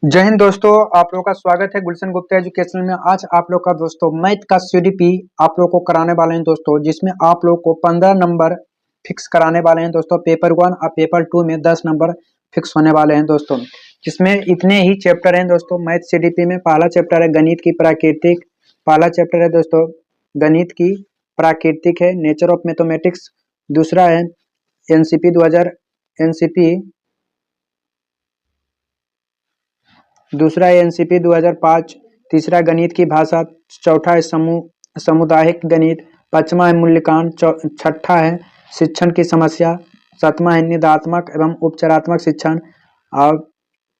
जय हिंद दोस्तों, आप लोगों का स्वागत है गुलशन गुप्ता एजुकेशन में। आज आप लोग का दोस्तों मैथ का सीडीपी आप लोग को कराने वाले हैं दोस्तों, जिसमें आप लोग को 15 नंबर फिक्स कराने वाले हैं दोस्तों। पेपर 1 और पेपर 2 में 10 नंबर फिक्स होने वाले हैं दोस्तों, जिसमें इतने ही चैप्टर हैं दोस्तों। मैथ सीडीपी में पहला चैप्टर है गणित की प्राकृतिक, पहला चैप्टर है दोस्तों गणित की प्राकृतिक है, नेचर ऑफ मैथमेटिक्स। दूसरा है एनसीपी 2000 एनसीपी दूसरा है एनसीपी 2005। तीसरा गणित की भाषा। चौथा है सामुदायिक गणित। पांचवा है मूल्यांकन। छठा है शिक्षण की समस्या। सातवां है निदात्मक एवं उपचारात्मक शिक्षण। और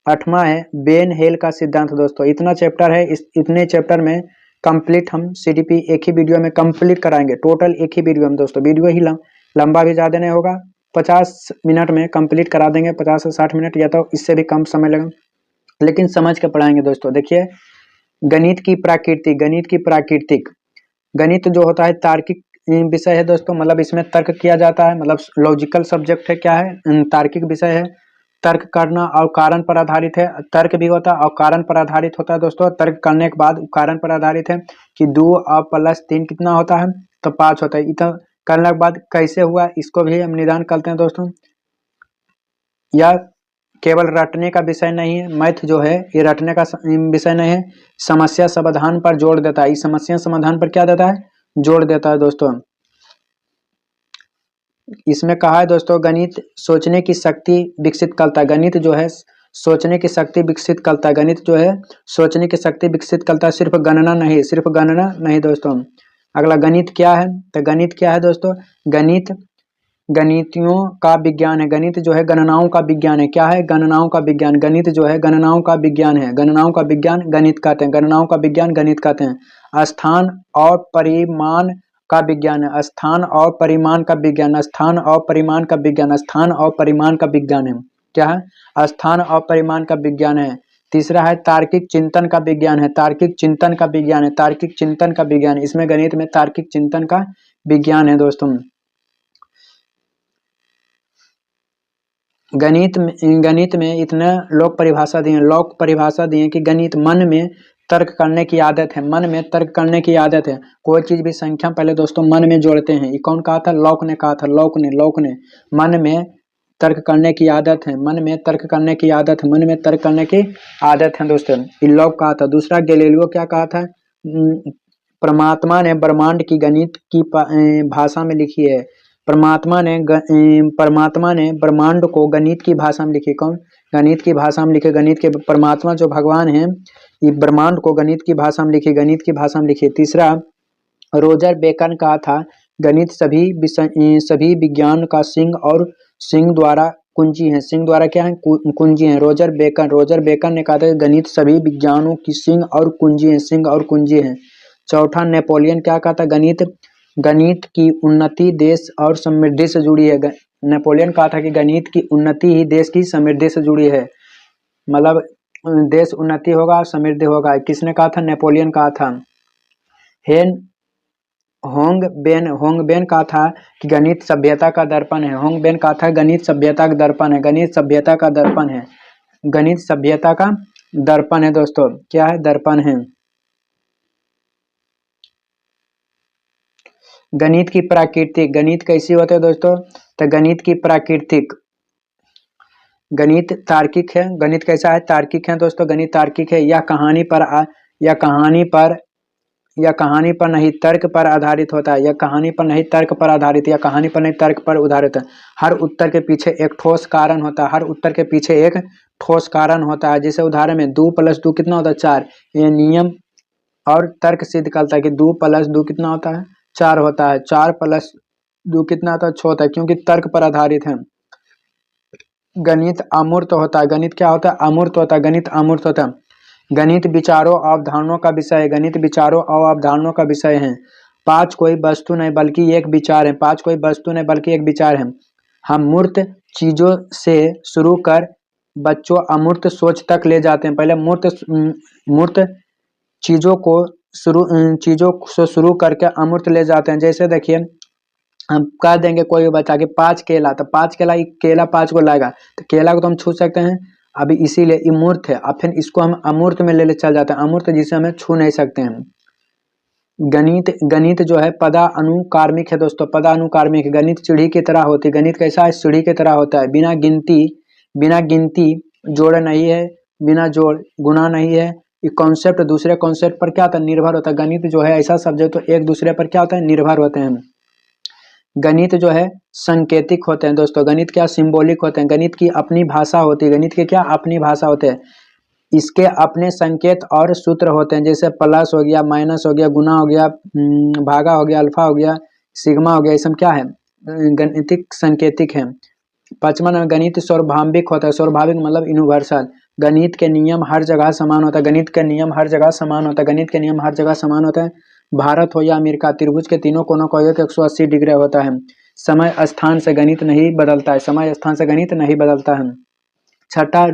आठवां है बेन हेल का सिद्धांत। दोस्तों इतना चैप्टर है, इस इतने चैप्टर में कंप्लीट हम सीडीपी एक ही वीडियो में कंप्लीट कराएंगे। टोटल एक ही वीडियो में दोस्तों, वीडियो ही लंबा भी ज़्यादा नहीं होगा, 50 मिनट में कंप्लीट करा देंगे। 50 से 60 मिनट या तो इससे भी कम समय लगेगा, लेकिन समझ के पढ़ाएंगे दोस्तों। देखिए गणित की प्राकृतिक गणित जो होता है तार्किक विषय है दोस्तों, मतलब इसमें तर्क किया जाता है, मतलब लॉजिकल सब्जेक्ट है। क्या है? तार्किक विषय है। तर्क करना और कारण पर आधारित है। तर्क भी होता है और कारण पर आधारित होता है दोस्तों। तर्क करने के बाद कारण पर आधारित है कि 2 और +3 कितना होता है, तो 5 होता है। इतना करने के बाद कैसे हुआ इसको भी हम निदान करते हैं दोस्तों। या केवल रटने का विषय नहीं है, मैथ जो है ये रटने का विषय नहीं है, समस्या समाधान पर जोड़ देता है। इस समस्या समाधान पर क्या देता है? जोड़ देता है दोस्तों। इसमें कहा है दोस्तों गणित सोचने की शक्ति विकसित करता है। गणित जो है सोचने की शक्ति विकसित करता है। गणित जो है सोचने की शक्ति विकसित करता है, सिर्फ गणना नहीं दोस्तों। अगला गणित क्या है? तो गणित क्या है दोस्तों? गणित गणितियों का विज्ञान है। गणित जो है गणनाओं का विज्ञान है। क्या है? गणनाओं का विज्ञान। गणित जो है गणनाओं का विज्ञान है। गणनाओं का विज्ञान गणित कहते हैं। गणनाओं का विज्ञान गणित कहते हैं। स्थान और परिमाण का विज्ञान है। स्थान और परिमाण का विज्ञान। स्थान और परिमाण का विज्ञान। स्थान और परिमाण का विज्ञान है। क्या है? स्थान और परिमाण का विज्ञान है। तीसरा है तार्किक चिंतन का विज्ञान है। तार्किक चिंतन का विज्ञान है। तार्किक चिंतन का विज्ञान, इसमें गणित में तार्किक चिंतन का विज्ञान है दोस्तों। गणित में इतना लोक परिभाषा दिए कि गणित मन में तर्क करने की आदत है। मन में तर्क करने की आदत है। कोई चीज भी संख्या पहले दोस्तों मन में जोड़ते हैं। ये कौन कहा था? लॉक ने कहा था। लॉक ने मन में तर्क करने की आदत है। मन में तर्क करने की आदत है। मन में तर्क करने की आदत है दोस्तों, ये लॉक कहा था। दूसरा गैलीलियो क्या कहा था? परमात्मा ने ब्रह्मांड की गणित की भाषा में लिखी है। परमात्मा ने ब्रह्मांड को गणित की भाषा में लिखी। कौन? गणित की भाषा में लिखे। गणित के परमात्मा जो भगवान है, ये ब्रह्मांड को गणित की भाषा में लिखी। गणित की भाषा में लिखी। तीसरा रोजर बेकन कहा था गणित सभी विज्ञान का सिंह द्वारा कुंजी है। सिंह द्वारा क्या है? कुंजी है। रोजर बेकन ने कहा था गणित सभी विज्ञानों की सिंह और कुंजी है। चौथा नेपोलियन क्या कहा था? गणित की उन्नति देश और समृद्धि से जुड़ी है। नेपोलियन कहा था कि गणित की उन्नति ही देश की समृद्धि से जुड़ी है, मतलब देश उन्नति होगा और समृद्धि होगा। किसने कहा था? नेपोलियन कहा था। होंगबेन कहा था कि गणित सभ्यता का दर्पण है। होंगबेन कहा था गणित सभ्यता का दर्पण है। गणित सभ्यता का दर्पण है। गणित सभ्यता का दर्पण है दोस्तों। क्या है? दर्पण है। गणित की प्राकृतिक। गणित कैसी होती है दोस्तों? तो गणित की प्राकृतिक, गणित तार्किक है। गणित कैसा है? तार्किक है दोस्तों। गणित तार्किक है। यह कहानी पर नहीं तर्क पर आधारित होता है। यह कहानी पर नहीं तर्क पर आधारित, या कहानी पर नहीं तर्क पर आधारित है। हर उत्तर के पीछे एक ठोस कारण होता है। हर उत्तर के पीछे एक ठोस कारण होता है। जैसे उदाहरण में 2 + 2 कितना होता है? 4। ये नियम और तर्क सिद्ध करता है कि 2 + 2 कितना होता है? 4 होता है। 4 + 2 कितना होता है? 6 होता है, क्योंकि तर्क पर आधारित है। गणित अमूर्त होता है। गणित क्या होता है? अमूर्त होता है। गणित अमूर्त होता है। गणित विचारों और अवधारणाओं का विषय है। गणित विचारों और अवधारणाओं का विषय है। 5 कोई वस्तु नहीं बल्कि एक विचार है। 5 कोई वस्तु नहीं बल्कि एक विचार है। हम मूर्त चीजों से शुरू कर बच्चों अमूर्त सोच तक ले जाते हैं। पहले मूर्त चीजों से शुरू करके अमूर्त ले जाते हैं। जैसे देखिए हम कह देंगे कोई बच्चा कि 5 केला, तो 5 केला 5 को लाएगा, तो केला को तो हम छू सकते हैं। अभी इसीलिए इमूर्त है, अब फिर इसको हम अमूर्त में ले चल जाते हैं, अमूर्त जिसे हमें छू नहीं सकते हैं। गणित जो है पदानुकार्मिक है दोस्तों, पदानुकार्मिक। गणित सीढ़ी की तरह होती है। गणित कैसा है? सीढ़ी की तरह होता है। बिना गिनती जोड़ नहीं है, बिना जोड़ गुना नहीं है। ये कॉन्सेप्ट दूसरे कॉन्सेप्ट पर क्या होता है? निर्भर होता है। गणित जो है ऐसा सब्जेक्ट तो एक दूसरे पर क्या होता है? निर्भर होते हैं। गणित जो है संकेतिक होते हैं दोस्तों। गणित क्या? सिंबॉलिक होते हैं। गणित की अपनी भाषा होती है। गणित के क्या? अपनी भाषा होते हैं। इसके अपने संकेत और सूत्र होते हैं, जैसे प्लस हो गया, माइनस हो गया, गुना हो गया, भागा हो गया, अल्फा हो गया, सिग्मा हो गया। ये सब क्या है? गणितिक संकेतिक है। पांचवा नंबर गणित सार्वभौमिक होता है। सार्वभौमिक मतलब यूनिवर्सल। गणित के नियम हर जगह समान होता है। गणित के नियम हर जगह समान होता है। गणित के नियम हर जगह समान होता है। भारत हो या अमेरिका, त्रिभुज के तीनों कोनों का योग 180 डिग्री होता है। समय स्थान से गणित नहीं बदलता है। समय स्थान से गणित नहीं बदलता है। छठा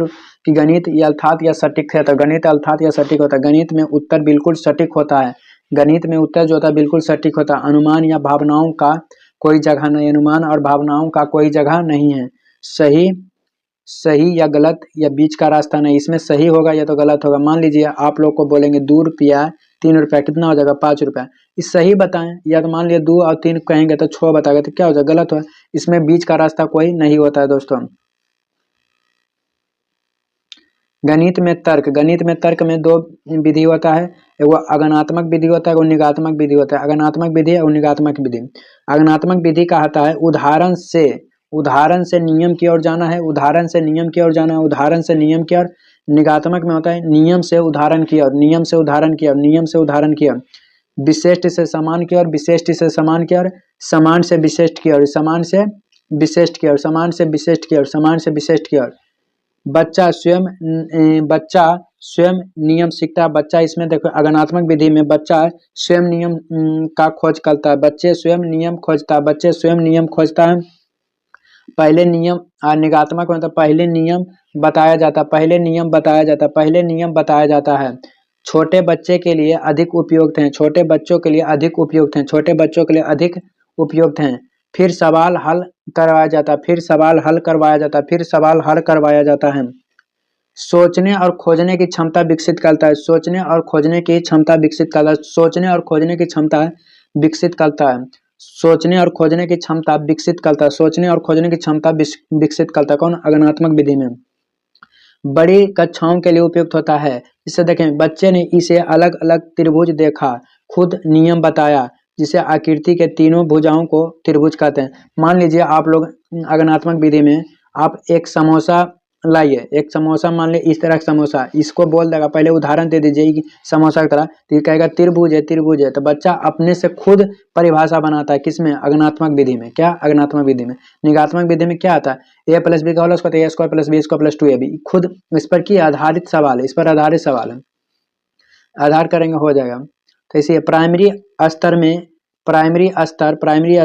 कि गणित या अर्थात या सटीक है, तो गणित अर्थात या सटीक होता है। गणित में उत्तर बिल्कुल सटीक होता है। गणित में उत्तर जो होता है बिल्कुल सटीक होता है। अनुमान या भावनाओं का कोई जगह नहीं। अनुमान और भावनाओं का कोई जगह नहीं है। सही सही या गलत या बीच का रास्ता नहीं। इसमें सही होगा या तो गलत होगा। मान लीजिए आप लोग को बोलेंगे 2 रुपया 3 रुपया कितना हो जाएगा? 5 रुपया। इस सही बताएं, या तो मान लिया 2 और 3 कहेंगे तो 6 बताएगा, तो क्या हो जाएगा? गलत हो। इसमें बीच का रास्ता कोई नहीं होता है दोस्तों। गणित में तर्क में 2 विधि होता है। एगो अगणात्मक विधि होता है, एगो निगात्मक विधि होता है। अगणात्मक विधि और निगात्मक विधि। अगणात्मक विधि कहता है उदाहरण से नियम की ओर जाना है, उदाहरण से नियम की ओर जाना है, उदाहरण से नियम की ओर। निगात्मक में होता है नियम से उदाहरण की ओर, नियम से उदाहरण की ओर, नियम से उदाहरण की ओर। विशिष्ट से समान की ओर, विशिष्ट से समान की ओर, समान से विशिष्ट की ओर, समान से विशिष्ट की ओर, समान से विशिष्ट की ओर, समान से विशिष्ट की ओर। बच्चा स्वयं नियम सीखता है। बच्चा इसमें देखो अगणात्मक विधि में बच्चा स्वयं नियम का खोज करता है। बच्चे स्वयं नियम खोजता है। बच्चे स्वयं नियम खोजता है। पहले नियम निगात्मक मतलब पहले नियम बताया जाता, पहले नियम बताया जाता, पहले नियम बताया जाता है। छोटे बच्चे के लिए अधिक उपयुक्त हैं, छोटे बच्चों के लिए अधिक उपयुक्त हैं, छोटे बच्चों के लिए अधिक उपयुक्त हैं। फिर सवाल हल करवाया जाता, फिर सवाल हल करवाया जाता, फिर सवाल हल करवाया जाता है। सोचने और खोजने की क्षमता विकसित करता है। सोचने और खोजने की क्षमता विकसित करता है। सोचने और खोजने की क्षमता विकसित करता है। सोचने और खोजने की क्षमता विकसित करता है। सोचने और खोजने की क्षमता विकसित करता है। कौन? अगणात्मक विधि में। बड़ी कक्षाओं के लिए उपयुक्त होता है। इसे देखें, बच्चे ने इसे अलग अलग त्रिभुज देखा, खुद नियम बताया, जिसे आकृति के तीनों भुजाओं को त्रिभुज कहते हैं। मान लीजिए आप लोग अगणात्मक विधि में आप एक समोसा लाइए, एक समोसा मान लीजिए इस तरह का समोसा, इसको बोल देगा, पहले उदाहरण दे दीजिए कि समोसा की तरह, तो ये कहेगा त्रिभुज है, त्रिभुज है। तो बच्चा अपने से खुद परिभाषा बनाता है। किसमें? अगणात्मक विधि में। क्या? अगणात्मक विधि में। निगात्मक विधि में क्या आता है? a + b का whole square, a² + b² + 2ab। खुद इस पर की आधारित सवाल है, इस पर आधारित सवाल है। आधार करेंगे हो जाएगा। तो इसी प्राइमरी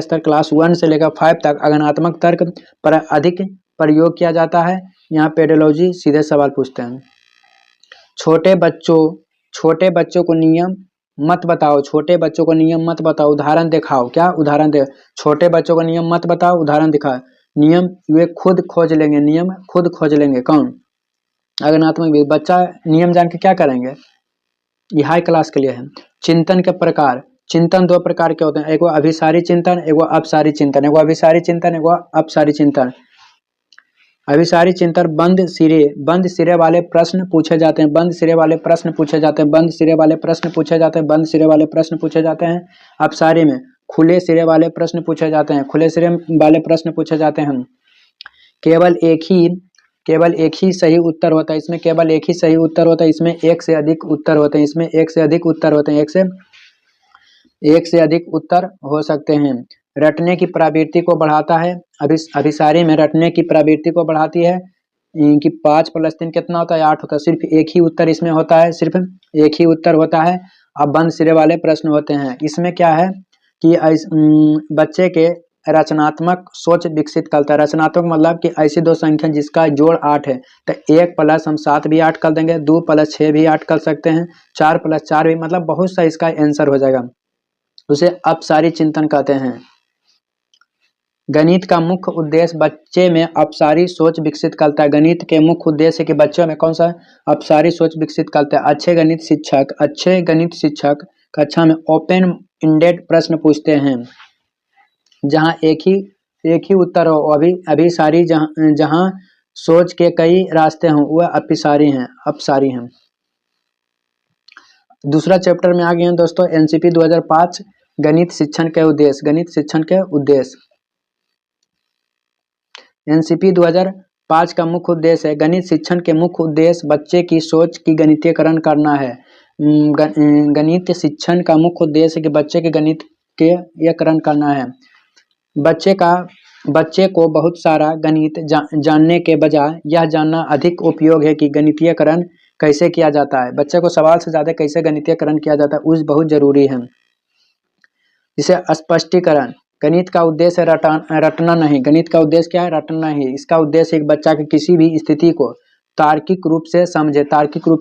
स्तर क्लास 1 से लेकर 5 तक अगणात्मक तर्क पर अधिक प्रयोग किया जाता है। यहाँ पेडोलॉजी सीधे सवाल पूछते हैं। छोटे बच्चों को नियम मत बताओ, छोटे बच्चों को नियम मत बताओ, उदाहरण दिखाओ। क्या? उदाहरण दे। छोटे बच्चों को नियम मत बताओ, उदाहरण दिखाओ। नियम वे खुद खोज लेंगे, नियम खुद खोज लेंगे। कौन? अगणात्मक विधि। बच्चा नियम जान के क्या करेंगे? ये हाई क्लास के लिए है। चिंतन के प्रकार। चिंतन 2 प्रकार के होते हैं, एगो अभिसारी चिंतन, एगो अपसारी चिंतन। एगो अभिसारी चिंतन, एगो अपसारी चिंतन। अभिसारी चिंतन बंद सिरे वाले प्रश्न पूछे जाते हैं, बंद सिरे वाले प्रश्न पूछे जाते हैं, बंद सिरे वाले प्रश्न पूछे जाते हैं, बंद सिरे वाले प्रश्न पूछे जाते हैं। अपसारी में खुले सिरे वाले प्रश्न पूछे जाते हैं, खुले सिरे वाले प्रश्न पूछे जाते हैं। केवल एक ही सही उत्तर होता है इसमें, केवल एक ही सही उत्तर होता है इसमें, एक से अधिक उत्तर होते हैं इसमें, एक से अधिक उत्तर होते हैं, एक से अधिक उत्तर हो सकते हैं। रटने की प्रवृत्ति को बढ़ाता है। अभिसारी में रटने की प्रवृत्ति को बढ़ाती है कि 5 + 3 कितना होता है? 8 होता है। सिर्फ एक ही उत्तर इसमें होता है, सिर्फ एक ही उत्तर होता है। अब बंद सिरे वाले प्रश्न होते हैं। इसमें क्या है कि बच्चे के रचनात्मक सोच विकसित करता है। रचनात्मक मतलब कि ऐसी 2 संख्या जिसका जोड़ 8 है, तो 1 + हम 7 भी 8 कर देंगे, 2 + 6 भी 8 कर सकते हैं, 4 + 4 भी, मतलब बहुत सा इसका आंसर हो जाएगा। उसे अपसारी चिंतन कहते हैं। गणित का मुख्य उद्देश्य बच्चे में अपसारी सोच विकसित करता है। गणित के मुख्य उद्देश्य है कि बच्चों में कौन सा अपसारी सोच विकसित करता है। अच्छे गणित शिक्षक कक्षा में ओपन इंडेड प्रश्न पूछते हैं जहां एक ही उत्तर हो। अभी सारी जहां सोच के कई रास्ते हों वह अपसारी हैं। दूसरा चैप्टर में आ गए हैं दोस्तों, एनसीपी 2005 गणित शिक्षण के उद्देश्य। एनसीपी 2005 का मुख्य उद्देश्य है गणित शिक्षण के मुख्य उद्देश्य बच्चे की सोच की गणितीयकरण करना है। गणित शिक्षण का मुख्य उद्देश्य है कि बच्चे के गणितीयकरण करना है। बच्चे को बहुत सारा गणित जानने के बजाय यह जानना अधिक उपयोग है कि गणितीयकरण कैसे किया जाता है। बच्चे को सवाल से ज्यादा कैसे गणितीयकरण किया जाता है उस बहुत जरूरी है। जिसे स्पष्टीकरण, गणित का उद्देश्य रटना नहीं। गणित का उद्देश्य क्या है? रटना ही। इसका उद्देश्य एक बच्चा की किसी भी स्थिति को तार्किक रूप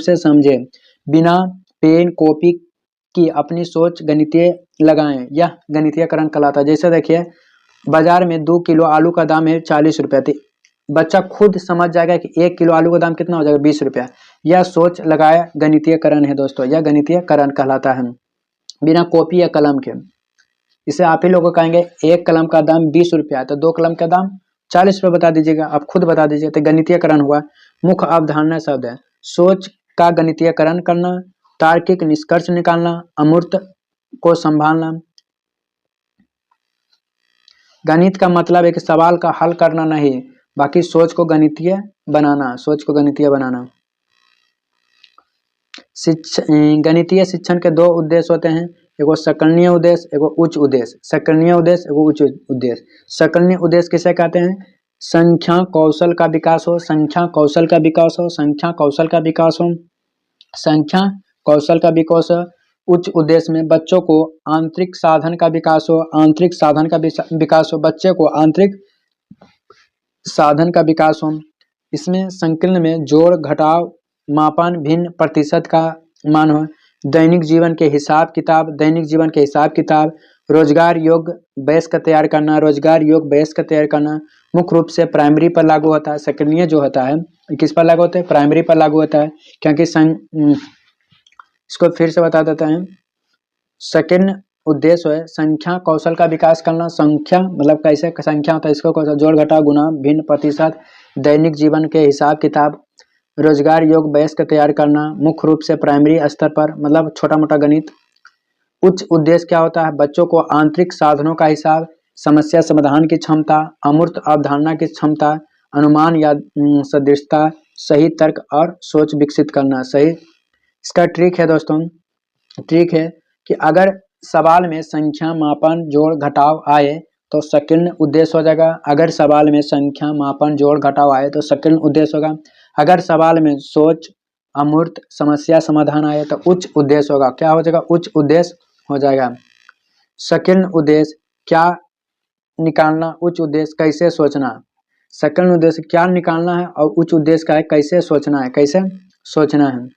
से समझे बिना पेन कॉपी की अपनी सोच गणितीय लगाएं। यह गणितीयकरण कहलाता है। जैसे देखिए बाजार में 2 किलो आलू का दाम है 40 रुपया, तो बच्चा खुद समझ जाएगा कि 1 किलो आलू का दाम कितना हो जाएगा 20 रुपया। यह सोच लगाया गणितीयकरण है दोस्तों, यह गणितीयकरण कहलाता है बिना कॉपी या कलम के। इसे आप ही लोगों को कहेंगे 1 कलम का दाम 20 रुपया है तो 2 कलम का दाम 40 रुपये बता दीजिएगा, आप खुद बता दीजिए, तो गणितीयकरण हुआ। मुख्य अवधारणा शब्द है सोच का गणितीयकरण करना, तार्किक निष्कर्ष निकालना, अमूर्त को संभालना। गणित का मतलब है कि सवाल का हल करना नहीं, बाकी सोच को गणितीय बनाना। गणितीय शिक्षण के 2 उद्देश्य होते हैं, एगो संकीर्णीय उद्देश्य, एगो उच्च उद्देश्य। संकीर्णीय उद्देश्य, एगो उच्च उद्देश्य। संकीर्णीय उद्देश्य किसे कहते हैं? संख्या कौशल का विकास हो, संख्या कौशल का विकास हो। उच्च उद्देश्य में बच्चों को आंतरिक साधन का विकास हो, बच्चे को आंतरिक साधन का विकास हो। इसमें संकीर्ण में जोड़ घटाव मापन भिन्न प्रतिशत का मान हो, दैनिक जीवन के हिसाब किताब, रोजगार योग्य वयस्क तैयार करना मुख्य रूप से प्राइमरी पर लागू होता है। संकीर्णीय जो होता है किस पर लागू होता है? प्राइमरी पर लागू होता है, क्योंकि इसको फिर से बता देते हैं। संकीर्ण उद्देश्य है संख्या कौशल का विकास करना। संख्या मतलब कैसे संख्या होता है, इसको कौशल जोड़ घटाव गुना भिन्न प्रतिशत, दैनिक जीवन के हिसाब किताब, रोजगार योग्य वयस्क तैयार करना मुख्य रूप से प्राइमरी स्तर पर, मतलब छोटा मोटा गणित। उच्च उद्देश्य क्या होता है? बच्चों को आंतरिक साधनों का हिसाब, समस्या समाधान की क्षमता, अमूर्त अवधारणा की क्षमता, अनुमान या सदृशता, सही तर्क और सोच विकसित करना। सही इसका ट्रिक है दोस्तों, ट्रिक है कि अगर सवाल में संख्या मापन जोड़ घटाव आए तो संकीर्ण उद्देश्य हो जाएगा। अगर सवाल में संख्या मापन जोड़ घटाव आए तो संकीर्ण उद्देश्य होगा। अगर सवाल में सोच अमूर्त समस्या समाधान आए तो उच्च उद्देश्य होगा। क्या हो जाएगा? उच्च उद्देश्य हो जाएगा। संकीर्ण उद्देश्य क्या निकालना, उच्च उद्देश्य कैसे सोचना। संकीर्ण उद्देश्य क्या निकालना है और उच्च उद्देश्य का है कैसे सोचना है।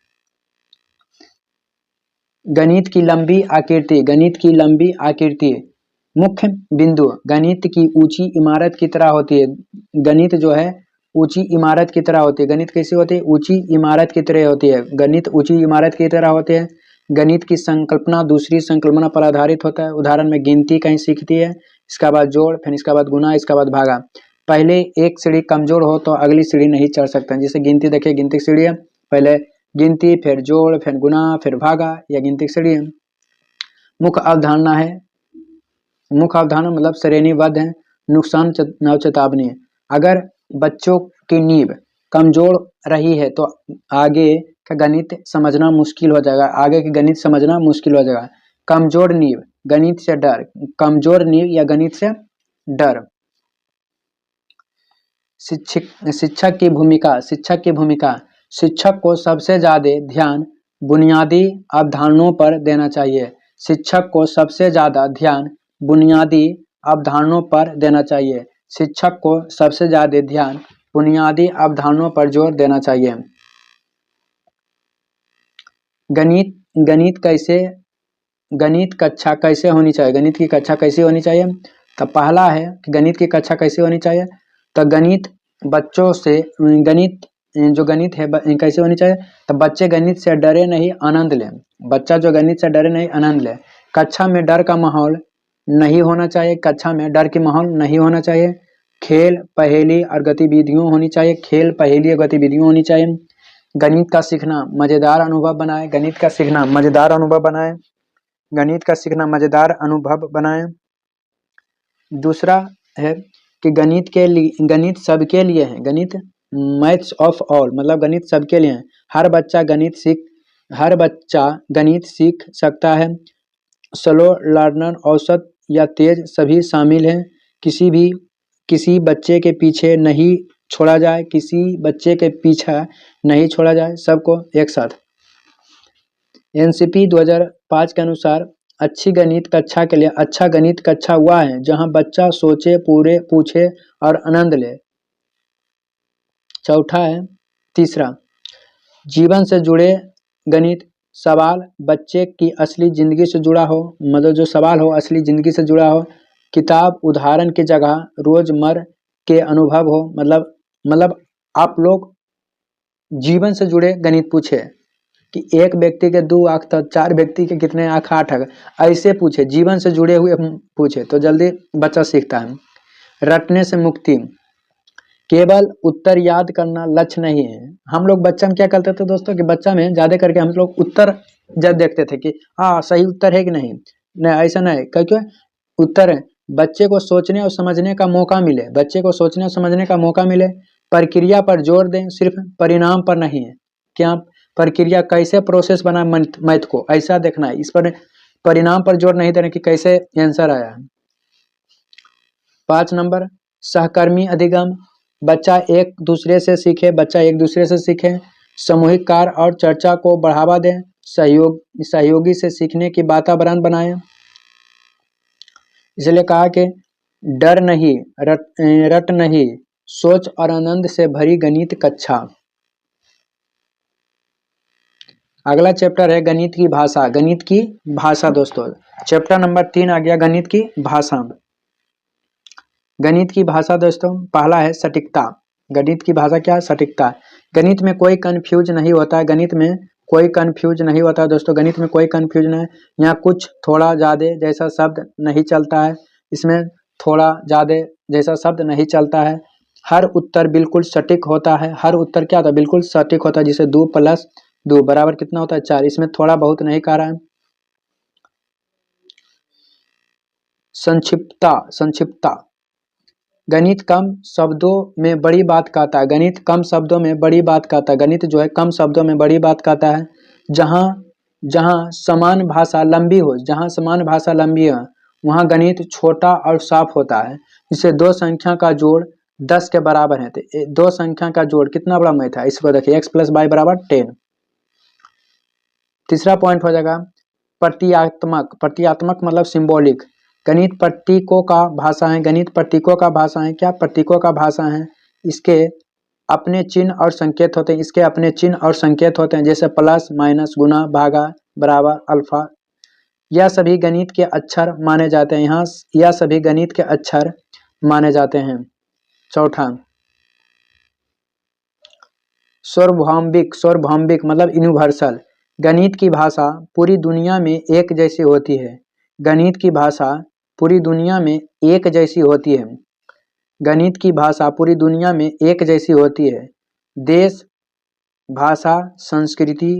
गणित की लंबी आकृति मुख्य बिंदु गणित की ऊंची इमारत की तरह होती है। गणित जो है ऊंची इमारत की तरह होती है। गणित कैसी होती है? ऊंची इमारत की तरह होती है। गणित ऊंची इमारत की तरह होती है। गणित की संकल्पना दूसरी संकल्पना पर आधारित होता है। उदाहरण में गिनती कहीं सीखती है, इसका बाद जोड़, फिर इसका बाद गुना, इसका बाद भागा। पहले एक सीढ़ी कमजोर हो तो अगली सीढ़ी नहीं चढ़ सकते। जैसे गिनती देखिए, गिनती की सीढ़ी है, पहले गिनती फिर जोड़ फिर गुना फिर भागा, या गिनती की सीढ़ी है। मुख्य अवधारणा मतलब श्रेणीबद्ध है। नुकसान चेतावनी, अगर बच्चों की नींव कमजोर रही है तो आगे का गणित समझना मुश्किल हो जाएगा। कमजोर नींव गणित से डर। शिक्षक की भूमिका, शिक्षक को सबसे ज्यादा ध्यान बुनियादी अवधारणाओं पर देना चाहिए। शिक्षक को सबसे ज्यादा ध्यान बुनियादी अवधारणाओं पर देना चाहिए। शिक्षक को सबसे ज्यादा ध्यान बुनियादी अवधारणाओं पर जोर देना चाहिए। गणित कक्षा कैसे होनी चाहिए? गणित की कक्षा कैसी होनी चाहिए? तो पहला है कि गणित की कक्षा कैसी होनी चाहिए, तो गणित बच्चों से गणित जो गणित है कैसे होनी चाहिए, तो बच्चे गणित से डरे नहीं आनंद लें। बच्चा जो गणित से डरे नहीं आनंद ले। कक्षा में डर का माहौल नहीं होना चाहिए, कक्षा में डर की माहौल नहीं होना चाहिए। खेल पहेली और गतिविधियों होनी चाहिए, खेल पहेली और गतिविधियों होनी चाहिए। गणित का सीखना मजेदार अनुभव बनाए, गणित का सीखना मजेदार अनुभव बनाए, गणित का सीखना मजेदार अनुभव बनाए। दूसरा है कि गणित सबके लिए है, गणित मैथ्स ऑफ ऑल, मतलब गणित सबके लिए है। हर बच्चा गणित सीख सकता है। स्लो लर्नर, औसत या तेज सभी शामिल हैं। किसी बच्चे के पीछे नहीं छोड़ा जाए, किसी बच्चे के पीछा नहीं छोड़ा जाए, सबको एक साथ। एनसीपी 2005 के अनुसार अच्छी गणित कक्षा के लिए अच्छा गणित कक्षा हुआ है जहां बच्चा सोचे, पूछे और आनंद ले। चौथा है, तीसरा, जीवन से जुड़े गणित सवाल बच्चे की असली जिंदगी से जुड़ा हो, मतलब जो सवाल हो असली जिंदगी से जुड़ा हो। किताब उदाहरण की जगह रोजमर्रा के अनुभव हो, मतलब आप लोग जीवन से जुड़े गणित पूछे कि एक व्यक्ति के 2 आंख तो 4 व्यक्ति के कितने आंख, 8 आंख, ऐसे पूछे, जीवन से जुड़े हुए पूछे तो जल्दी बच्चा सीखता है। रटने से मुक्ति, केवल उत्तर याद करना लक्ष्य नहीं है। हम लोग बच्चा में क्या करते थे दोस्तों कि बच्चा में ज्यादा करके हम लोग उत्तर जब देखते थे कि हाँ सही उत्तर है कि नहीं, ऐसा नहीं, क्योंकि उत्तर है। बच्चे को सोचने और समझने का मौका मिले, बच्चे को सोचने और समझने का मौका मिले। प्रक्रिया पर जोर दें, सिर्फ परिणाम पर नहीं है। क्या प्रक्रिया कैसे प्रोसेस बना मैथ को, ऐसा देखना है, इस पर परिणाम पर जोर नहीं देना कि कैसे आंसर आया। 5 नंबर, सहकर्मी अधिगम, बच्चा एक दूसरे से सीखे। सामूहिक कार्य और चर्चा को बढ़ावा दें, सहयोगी से सीखने की वातावरण बनाएं। इसलिए कहा कि डर नहीं, रट नहीं, सोच और आनंद से भरी गणित कक्षा। अगला चैप्टर है गणित की भाषा। गणित की भाषा दोस्तों, चैप्टर नंबर 3 आ गया, गणित की भाषा। गणित की भाषा दोस्तों, पहला है सटीकता। गणित की भाषा क्या है? सटीकता। गणित में कोई कंफ्यूज नहीं होता है, गणित में कोई कंफ्यूज नहीं होता है दोस्तों, गणित में कोई कंफ्यूज नहीं है। यहाँ कुछ थोड़ा ज्यादा जैसा शब्द नहीं चलता है, इसमें थोड़ा ज्यादा जैसा शब्द नहीं चलता है। हर उत्तर बिल्कुल सटीक होता है, हर उत्तर क्या होता है? बिल्कुल सटीक होता है। जिसे 2 + 2 बराबर कितना होता है? 4। इसमें थोड़ा बहुत नहीं कह रहा है। संक्षिप्तता, गणित कम शब्दों में बड़ी बात कहता है, गणित कम शब्दों में बड़ी बात कहता है, गणित जो है कम शब्दों में बड़ी बात कहता है। जहाँ जहाँ समान भाषा लंबी हो, जहाँ समान भाषा लंबी है वहाँ गणित छोटा और साफ होता है। जिससे 2 संख्या का जोड़ 10 के बराबर है, तो 2 संख्या का जोड़ कितना बड़ा मैथ है? इसको देखिए, x + y = 10। तीसरा पॉइंट हो जाएगा प्रतीकात्मक। प्रतीकात्मक मतलब सिंबॉलिक। गणित प्रतीकों का भाषा है, गणित प्रतीकों का भाषा है। क्या प्रतीकों का भाषा है? इसके अपने चिन्ह और संकेत होते हैं, इसके अपने चिन्ह और संकेत होते हैं, जैसे प्लस, माइनस, गुना, भागा, बराबर, अल्फा। यह सभी गणित के अक्षर माने जाते हैं। यहाँ यह सभी गणित के अक्षर माने जाते हैं। चौथा, सार्वभौमिक मतलब यूनिवर्सल। गणित की भाषा पूरी दुनिया में एक जैसी होती है। गणित की भाषा पूरी दुनिया में एक जैसी होती है। गणित की भाषा पूरी दुनिया में एक जैसी होती है। देश भाषा संस्कृति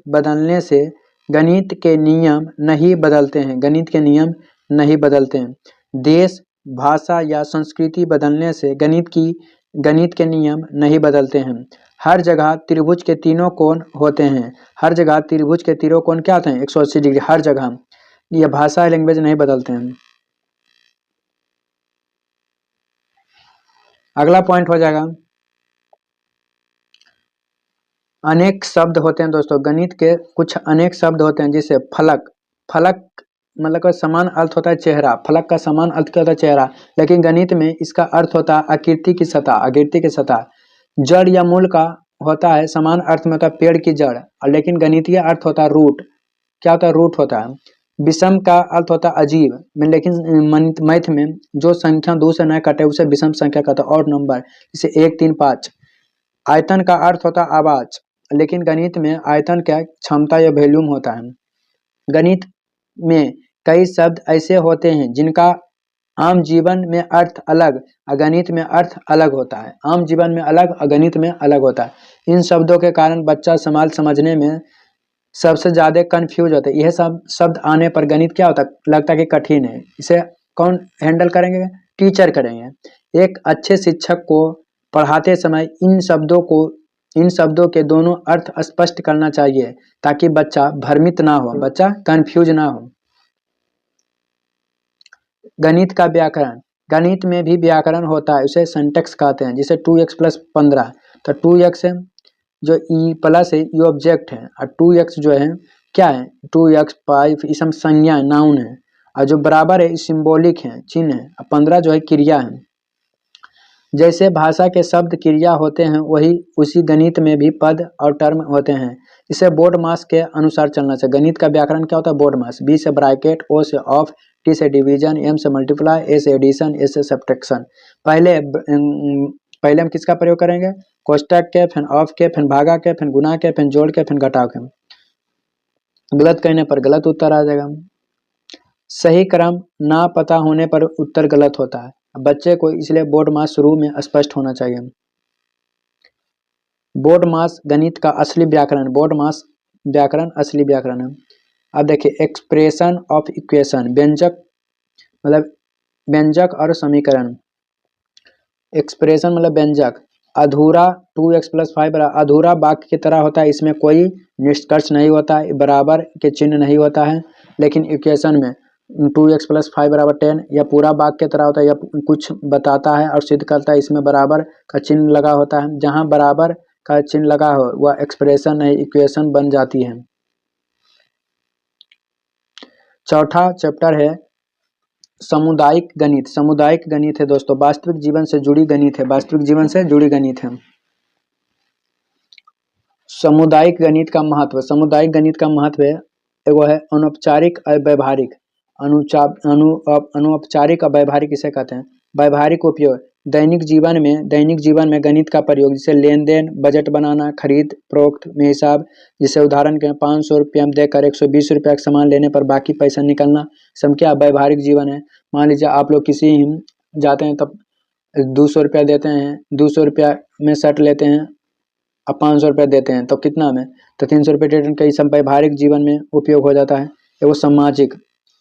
बदलने से गणित के नियम नहीं बदलते हैं, गणित के नियम नहीं बदलते हैं। देश भाषा या संस्कृति बदलने से गणित के नियम नहीं बदलते हैं। हर जगह त्रिभुज के तीनों कोण होते हैं, हर जगह त्रिभुज के तीनों कोण क्या होते हैं? 180 डिग्री, हर जगह। ये भाषा लैंग्वेज नहीं बदलते हैं। अगला पॉइंट हो जाएगा, अनेक शब्द होते हैं दोस्तों, गणित के कुछ अनेक शब्द होते हैं, जैसे फलक। फलक मतलब का समान अर्थ होता है चेहरा, फलक का समान अर्थ क्या होता है? चेहरा। लेकिन गणित में इसका अर्थ होता है आकृति की सतह, आकृति की सतह। जड़ या मूल का होता है समान अर्थ में होता है पेड़ की जड़, और लेकिन गणितीय अर्थ होता है रूट। क्या होता है? रूट होता है। विषम का अर्थ होता है अजीब में, लेकिन मैथ में जो संख्या 2 से न कटे उसे विषम संख्या कहता है, और नंबर जैसे 1 3 5। आयतन का अर्थ होता है आवाज, लेकिन गणित में आयतन क्या क्षमता या वॉल्यूम होता है। गणित में कई शब्द ऐसे होते हैं जिनका आम जीवन में अर्थ अलग अगणित में अर्थ अलग होता है। आम जीवन में अलग अगणित में अलग होता है। इन शब्दों के कारण बच्चा समाज समझने में सबसे ज्यादा कंफ्यूज होता है। यह सब शब्द आने पर गणित क्या होता है लगता है कि कठिन है। इसे कौन हैंडल करेंगे? टीचर करेंगे। एक अच्छे शिक्षक को पढ़ाते समय इन शब्दों के दोनों अर्थ स्पष्ट करना चाहिए ताकि बच्चा भ्रमित ना हो, बच्चा कंफ्यूज ना हो। गणित का व्याकरण, गणित में भी व्याकरण होता है, उसे सिंटैक्स कहते हैं। जैसे 2x + 15, तो 2x है जो ई प्लस है ये ऑब्जेक्ट है, और 2x जो है क्या है 2x 5 ये सब संज्ञा है, नाउन है, और जो बराबर है सिंबॉलिक है, चिन्ह है, और 15 जो है क्रिया है। जैसे भाषा के शब्द क्रिया होते हैं वही उसी गणित में भी पद और टर्म होते हैं। इसे बोर्ड मास के अनुसार चलना चाहिए। गणित का व्याकरण क्या होता है? बोर्ड मास। बी से ब्रैकेट, ओ से ऑफ, टी से डिवीजन, एम से मल्टीप्लाई, ए से एडिशन, ए से सब्ट्रैक्शन। पहले हम किसका प्रयोग करेंगे? कोष्टक के, फिर ऑफ के, फिर भागा के, फिर गुना के, फिर जोड़ के, फिर घटाव के। गलत कहने पर गलत उत्तर आ जाएगा। सही क्रम ना पता होने पर उत्तर गलत होता है। बच्चे को इसलिए बोर्ड मास शुरू में स्पष्ट होना चाहिए। बोर्ड मास गणित का असली व्याकरण, बोर्ड मास व्याकरण असली व्याकरण है। अब देखिए एक्सप्रेशन ऑफ इक्वेशन, व्यंजक मतलब व्यंजक और समीकरण। एक्सप्रेशन मतलब व्यंजक। अधूरा 2x + 5 अधूरा वाक्य की तरह होता है, इसमें कोई निष्कर्ष नहीं होता है, बराबर के चिन्ह नहीं होता है। लेकिन इक्वेशन में 2x + 5 = 10 या पूरा वाक्य की तरह होता है, या कुछ बताता है और सिद्ध करता है, इसमें बराबर का चिन्ह लगा होता है। जहाँ बराबर का चिन्ह लगा हो वह एक्सप्रेशन नहीं इक्वेशन बन जाती है। चौथा चैप्टर है सामुदायिक गणित। सामुदायिक गणित है दोस्तों, वास्तविक जीवन से जुड़ी गणित है, वास्तविक जीवन से जुड़ी गणित है। सामुदायिक गणित का महत्व, सामुदायिक गणित का महत्व है एगो है अनौपचारिक और व्यवहारिक। अनौपचारिक और व्यवहारिक इसे कहते हैं। व्यवहारिक उपयोग, दैनिक जीवन में गणित का प्रयोग, जैसे लेन देन, बजट बनाना, खरीद फरोख्त में हिसाब। जैसे उदाहरण के 500 रुपये हम देकर 120 रुपये का सामान लेने पर बाकी पैसा निकलना, सब क्या व्यवहारिक जीवन है। मान लीजिए आप लोग किसी जाते हैं तब 200 रुपया देते हैं, 200 रुपया में शर्ट लेते हैं, अब 500 रुपया देते हैं तो कितना में, तो 300 रुपये रिटर्न। कई सब व्यवहारिक जीवन में उपयोग हो जाता है। वो